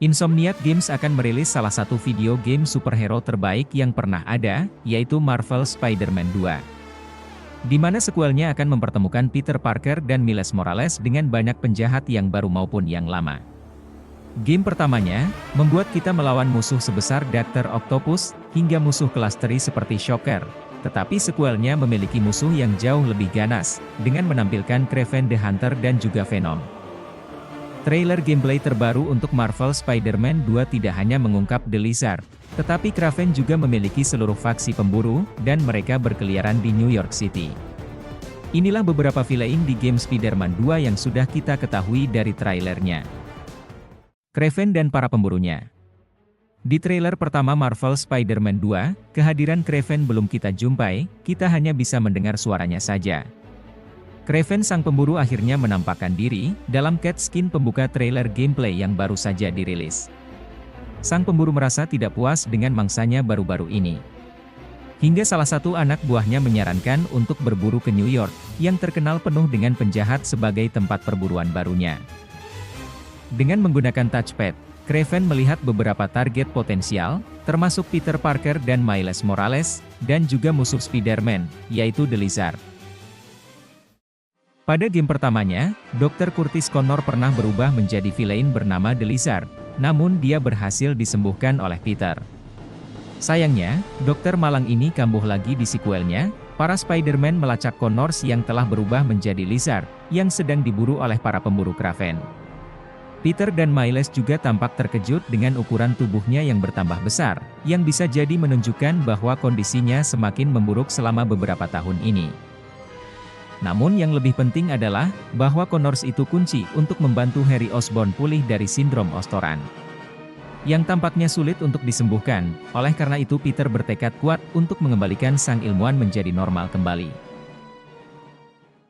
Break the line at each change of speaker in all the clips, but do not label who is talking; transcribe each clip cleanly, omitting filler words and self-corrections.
Insomniac Games akan merilis salah satu video game superhero terbaik yang pernah ada, yaitu Marvel Spider-Man 2. Di mana sequelnya akan mempertemukan Peter Parker dan Miles Morales dengan banyak penjahat yang baru maupun yang lama. Game pertamanya, membuat kita melawan musuh sebesar Dr. Octopus, hingga musuh kelas teri seperti Shocker. Tetapi sequelnya memiliki musuh yang jauh lebih ganas, dengan menampilkan Kraven the Hunter dan juga Venom. Trailer gameplay terbaru untuk Marvel Spider-Man 2 tidak hanya mengungkap The Lizard, tetapi Kraven juga memiliki seluruh faksi pemburu, dan mereka berkeliaran di New York City. Inilah beberapa villain di game Spider-Man 2 yang sudah kita ketahui dari trailernya. Kraven dan para pemburunya. Di trailer pertama Marvel Spider-Man 2, kehadiran Kraven belum kita jumpai, kita hanya bisa mendengar suaranya saja. Kraven sang pemburu akhirnya menampakkan diri, dalam cutscene pembuka trailer gameplay yang baru saja dirilis. Sang pemburu merasa tidak puas dengan mangsanya baru-baru ini. Hingga salah satu anak buahnya menyarankan untuk berburu ke New York, yang terkenal penuh dengan penjahat sebagai tempat perburuan barunya. Dengan menggunakan touchpad, Kraven melihat beberapa target potensial, termasuk Peter Parker dan Miles Morales, dan juga musuh Spider-Man, yaitu The Lizard. Pada game pertamanya, Dr. Curtis Connor pernah berubah menjadi villain bernama The Lizard, namun dia berhasil disembuhkan oleh Peter. Sayangnya, dokter malang ini kambuh lagi di sequelnya, para Spider-Man melacak Connors yang telah berubah menjadi Lizard, yang sedang diburu oleh para pemburu Kraven. Peter dan Miles juga tampak terkejut dengan ukuran tubuhnya yang bertambah besar, yang bisa jadi menunjukkan bahwa kondisinya semakin memburuk selama beberapa tahun ini. Namun yang lebih penting adalah, bahwa Connors itu kunci untuk membantu Harry Osborn pulih dari sindrom Ostoran. Yang tampaknya sulit untuk disembuhkan, oleh karena itu Peter bertekad kuat untuk mengembalikan sang ilmuwan menjadi normal kembali.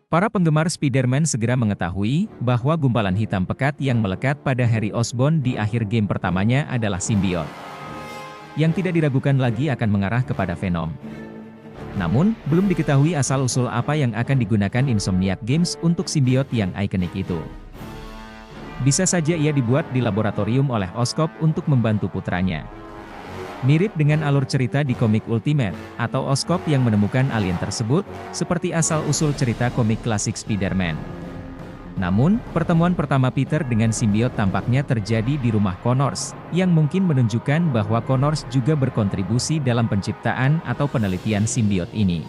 Para penggemar Spider-Man segera mengetahui, bahwa gumpalan hitam pekat yang melekat pada Harry Osborn di akhir game pertamanya adalah simbiot. Yang tidak diragukan lagi akan mengarah kepada Venom. Namun, belum diketahui asal-usul apa yang akan digunakan Insomniac Games untuk simbiot yang ikonik itu. Bisa saja ia dibuat di laboratorium oleh Oscorp untuk membantu putranya. Mirip dengan alur cerita di komik Ultimate, atau Oscorp yang menemukan alien tersebut, seperti asal-usul cerita komik klasik Spider-Man. Namun, pertemuan pertama Peter dengan simbiot tampaknya terjadi di rumah Connors, yang mungkin menunjukkan bahwa Connors juga berkontribusi dalam penciptaan atau penelitian simbiot ini.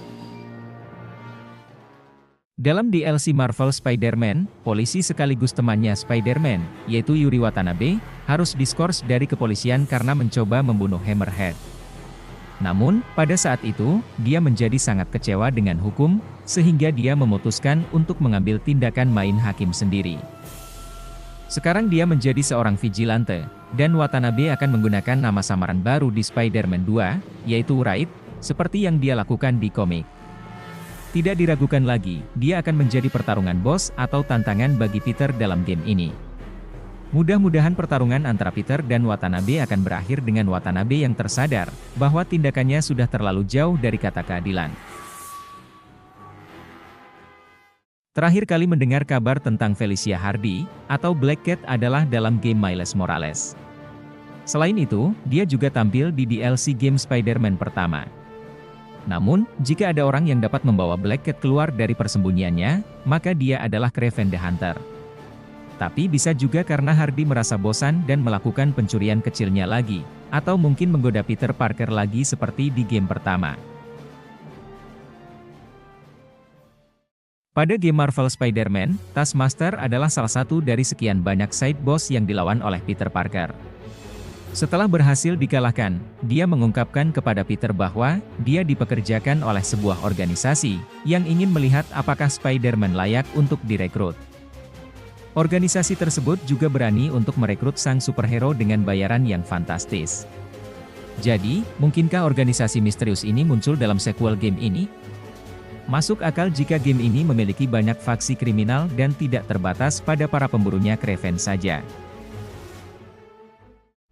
Dalam DLC Marvel Spider-Man, polisi sekaligus temannya Spider-Man, yaitu Yuri Watanabe, harus diskors dari kepolisian karena mencoba membunuh Hammerhead. Namun, pada saat itu, dia menjadi sangat kecewa dengan hukum, sehingga dia memutuskan untuk mengambil tindakan main hakim sendiri. Sekarang dia menjadi seorang vigilante, dan Watanabe akan menggunakan nama samaran baru di Spider-Man 2, yaitu Wraith, seperti yang dia lakukan di komik. Tidak diragukan lagi, dia akan menjadi pertarungan bos atau tantangan bagi Peter dalam game ini. Mudah-mudahan pertarungan antara Peter dan Watanabe akan berakhir dengan Watanabe yang tersadar, bahwa tindakannya sudah terlalu jauh dari kata keadilan. Terakhir kali mendengar kabar tentang Felicia Hardy, atau Black Cat adalah dalam game Miles Morales. Selain itu, dia juga tampil di DLC game Spider-Man pertama. Namun, jika ada orang yang dapat membawa Black Cat keluar dari persembunyiannya, maka dia adalah Kraven the Hunter. Tapi bisa juga karena Hardy merasa bosan dan melakukan pencurian kecilnya lagi, atau mungkin menggoda Peter Parker lagi seperti di game pertama. Pada game Marvel Spider-Man, Taskmaster adalah salah satu dari sekian banyak side boss yang dilawan oleh Peter Parker. Setelah berhasil dikalahkan, dia mengungkapkan kepada Peter bahwa dia dipekerjakan oleh sebuah organisasi yang ingin melihat apakah Spider-Man layak untuk direkrut. Organisasi tersebut juga berani untuk merekrut sang superhero dengan bayaran yang fantastis. Jadi, mungkinkah organisasi misterius ini muncul dalam sequel game ini? Masuk akal jika game ini memiliki banyak faksi kriminal dan tidak terbatas pada para pemburunya Kraven saja.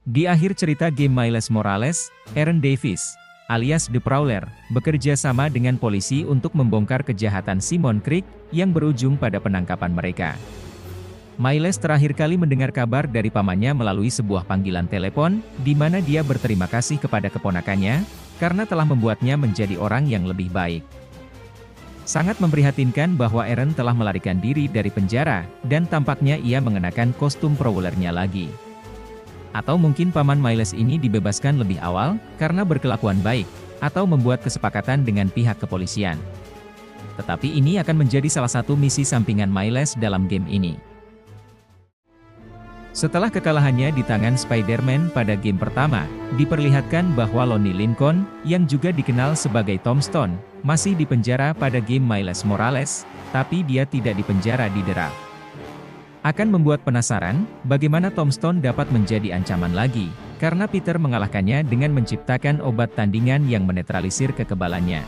Di akhir cerita game Miles Morales, Aaron Davis, alias The Prowler, bekerja sama dengan polisi untuk membongkar kejahatan Simon Creek, yang berujung pada penangkapan mereka. Miles terakhir kali mendengar kabar dari pamannya melalui sebuah panggilan telepon, di mana dia berterima kasih kepada keponakannya, karena telah membuatnya menjadi orang yang lebih baik. Sangat memprihatinkan bahwa Eren telah melarikan diri dari penjara, dan tampaknya ia mengenakan kostum prowlernya lagi. Atau mungkin paman Miles ini dibebaskan lebih awal, karena berkelakuan baik, atau membuat kesepakatan dengan pihak kepolisian. Tetapi ini akan menjadi salah satu misi sampingan Miles dalam game ini. Setelah kekalahannya di tangan Spider-Man pada game pertama, diperlihatkan bahwa Lonnie Lincoln, yang juga dikenal sebagai Tombstone, masih dipenjara pada game Miles Morales, tapi dia tidak dipenjara di The Raft. Akan membuat penasaran, bagaimana Tombstone dapat menjadi ancaman lagi, karena Peter mengalahkannya dengan menciptakan obat tandingan yang menetralisir kekebalannya.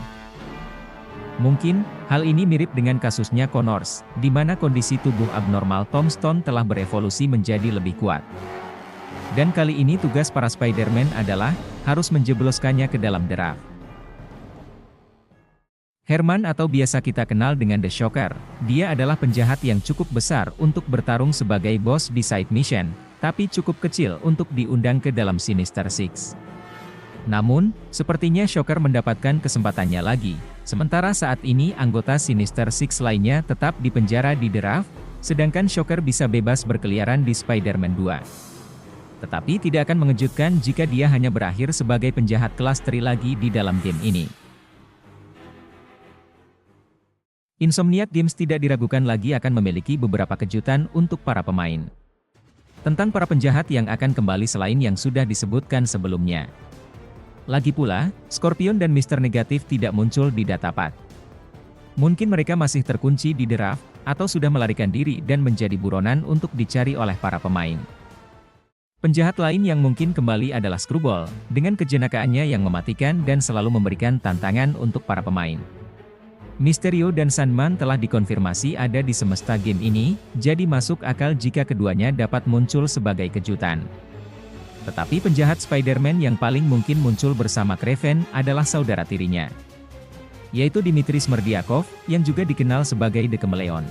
Mungkin, hal ini mirip dengan kasusnya Connors, di mana kondisi tubuh abnormal Tombstone telah berevolusi menjadi lebih kuat. Dan kali ini tugas para Spider-Man adalah, harus menjebloskannya ke dalam The Raft. Herman atau biasa kita kenal dengan The Shocker, dia adalah penjahat yang cukup besar untuk bertarung sebagai bos di side mission, tapi cukup kecil untuk diundang ke dalam Sinister Six. Namun, sepertinya Shocker mendapatkan kesempatannya lagi, sementara saat ini anggota Sinister Six lainnya tetap dipenjara di The Raft, sedangkan Shocker bisa bebas berkeliaran di Spider-Man 2. Tetapi tidak akan mengejutkan jika dia hanya berakhir sebagai penjahat kelas 3 lagi di dalam game ini. Insomniac Games tidak diragukan lagi akan memiliki beberapa kejutan untuk para pemain. Tentang para penjahat yang akan kembali selain yang sudah disebutkan sebelumnya. Lagi pula, Scorpion dan Mr. Negatif tidak muncul di datapad. Mungkin mereka masih terkunci di The Raft, atau sudah melarikan diri dan menjadi buronan untuk dicari oleh para pemain. Penjahat lain yang mungkin kembali adalah Screwball, dengan kejenakaannya yang mematikan dan selalu memberikan tantangan untuk para pemain. Mysterio dan Sandman telah dikonfirmasi ada di semesta game ini, jadi masuk akal jika keduanya dapat muncul sebagai kejutan. Tetapi penjahat Spider-Man yang paling mungkin muncul bersama Kraven adalah saudara tirinya, yaitu Dimitri Smerdjakov, yang juga dikenal sebagai The Chameleon.